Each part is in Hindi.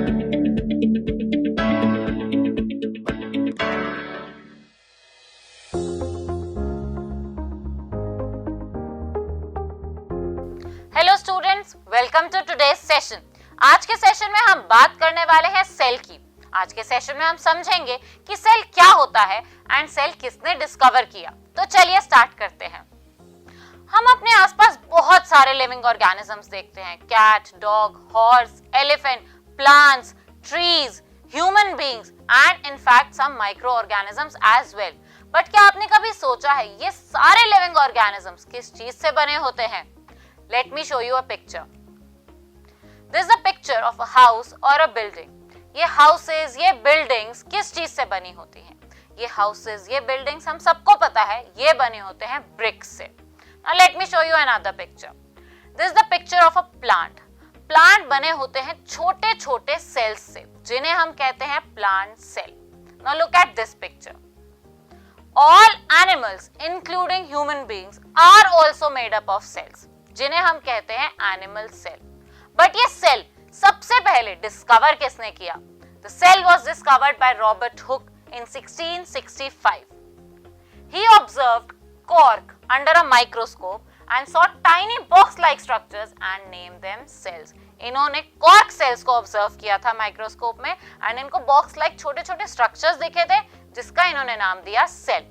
Hello students, welcome to today's session. आज के सेशन में हम बात करने वाले हैं सेल की। आज के सेशन में हम समझेंगे कि सेल क्या होता है एंड सेल किसने डिस्कवर किया। तो चलिए स्टार्ट करते हैं। हम अपने आसपास बहुत सारे लिविंग ऑर्गेनिजम्स देखते हैं। Cat, dog, horse, elephant, plants, trees, human beings and in fact some microorganisms as well. But क्या आपने कभी सोचा है ये सारे लिविंग ऑर्गेनिजम्स किस चीज से बने होते हैं? Let me show you a picture. This is a picture of a house or a building. ये houses, ये buildings किस चीज से बनी होती हैं? ये houses, ये buildings हम सबको पता है ये बने होते हैं bricks से। Now let me show you another picture. This is the picture of a plant. Plant बने होते हैं छोटे छोटे cells से, जिन्हें हम कहते हैं plant cell. Now look at this picture. All animals, including human beings, are also made up of cells. जिन्हें हम कहते हैं एनिमल सेल। बट ये सेल सबसे पहले डिस्कवर किसने किया? The cell was discovered by Robert Hooke in 1665। He observed cork under a microscope and saw tiny box like structures and named them cells. इन्होंने कॉर्क सेल्स को ऑब्जर्व किया था माइक्रोस्कोप में एंड इनको बॉक्स लाइक छोटे छोटे स्ट्रक्चर्स दिखे थे जिसका इन्होंने नाम दिया सेल।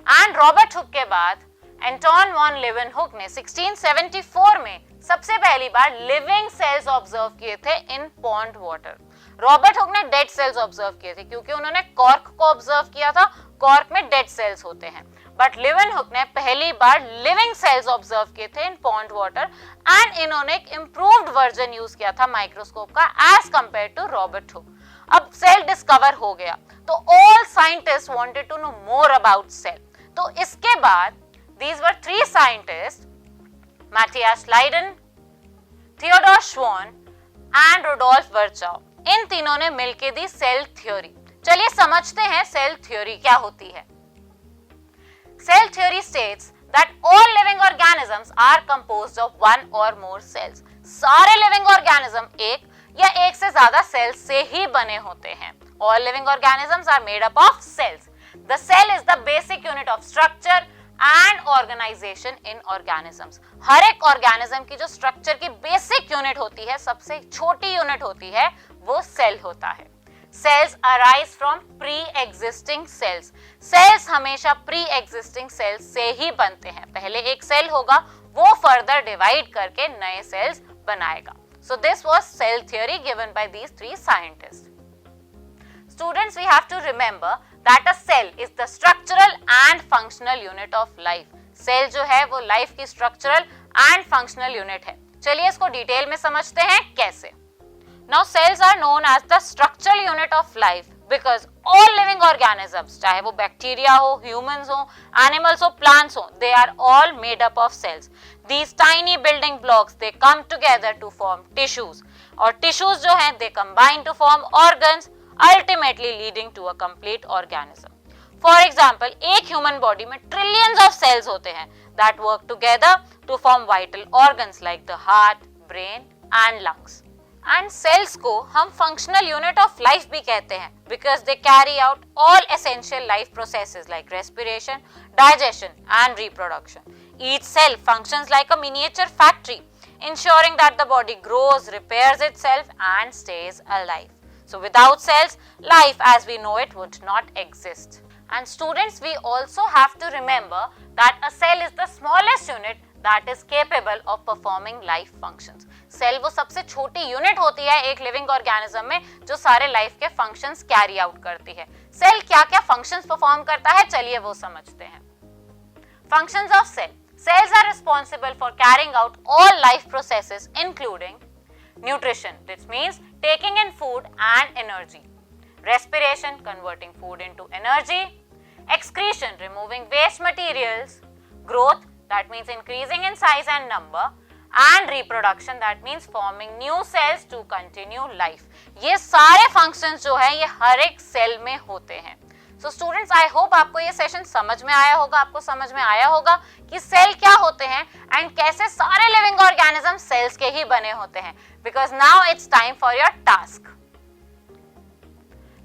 एंड रॉबर्ट हुक के बाद एंटोन वॉन लीeuwenhoek ने 1674 में सबसे पहली बार लिविंग सेल्स ऑब्जर्व किए थे इन पॉन्ड वाटर। रॉबर्ट हुक ने डेड सेल्स ऑब्जर्व किए थे क्योंकि उन्होंने कॉर्क को ऑब्जर्व किया था। कॉर्क में डेड सेल्स होते हैं। बट लीeuwenhoek ने पहली बार लिविंग सेल्स ऑब्जर्व किए थे इन पॉन्ड वाटर एंड इन्होंने एक इंप्रूव्ड वर्जन यूज किया था माइक्रोस्कोप का as compare to Robert Hooke. अब सेल डिस्कवर हो गया तो all scientist wanted to know more about cell. तो इसके बाद these were three scientists, Matthias Leiden, Theodor Schwann and Rudolf Virchow. इन तीनों ने मिलकर दी सेल थ्योरी। चलिए समझते हैं सेल थ्योरी क्या होती है। Cell theory states that all living organisms are composed of one or more cells. सारे लिविंग ऑर्गेनिज्म एक या एक से ज्यादा सेल्स से ही बने होते हैं। All living organisms are made up of cells. The cell is the basic unit of structure and organisation in organisms. हर एक ऑर्गेनिज्म की जो स्ट्रक्चर की बेसिक यूनिट होती है, सबसे छोटी यूनिट होती है, वो सेल होता है। Cells arise from pre existing cells. Cells हमेशा प्री एग्जिस्टिंग सेल्स से ही बनते हैं। पहले एक सेल होगा, वो फर्दर डिवाइड करके नए सेल्स बनाएगा। So this was cell theory given by these three scientist. Students, we have to remember that a cell is the structural and functional unit of life. Cell जो है वो life की structural and functional unit है। चलिए इसको डिटेल में समझते हैं कैसे। Now cells are known as the structural unit of life because all living organisms, चाहे वो बैक्टीरिया हो, humans हो, animals हो, plants हो, they are all made up of cells. These tiny building blocks they come together to form tissues और tissues जो हैं they combine to form organs, ultimately leading to a complete organism. For example, एक human body में trillions of cells होते हैं that work together to form vital organs like the heart, brain and lungs. And cells को हम functional unit of life भी कहते हैं because they carry out all essential life processes like respiration, digestion and reproduction. Each cell functions like a miniature factory, ensuring that the body grows, repairs itself and stays alive. So without cells, life as we know it would not exist. And students, we also have to remember that a cell is the smallest unit that is capable of performing life functions. Cell वो सबसे छोटी यूनिट होती है एक लिविंग ऑर्गेनिज्म में जो सारे लाइफ के फंक्शंस कैरी आउट करती है। सेल क्या क्या फंक्शंस परफॉर्म करता है, चलिए वो समझते हैं। Functions of cell. Cells are responsible for carrying out all life processes including nutrition, this means taking in food and energy. Respiration, converting food into energy. Excretion, removing waste materials. Growth, that means increasing in size and number. And reproduction, that means forming new cells to continue life. ये सारे functions जो है ये हर एक सेल में होते हैं। So students, I hope आपको ये सेशन समझ में आया होगा, आपको समझ में आया होगा कि सेल क्या होते हैं एंड कैसे सारे लिविंग ऑर्गेनिज्म सेल्स के ही बने होते हैं। Because now it's time for your task.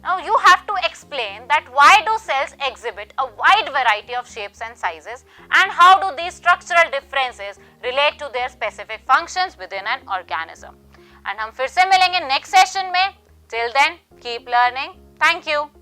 Now you have to explain that why do cells exhibit a wide variety of shapes and sizes and how do these structural differences relate to their specific functions within an organism. And हम फिर से मिलेंगे नेक्स्ट सेशन में. Till then, keep learning. Thank you.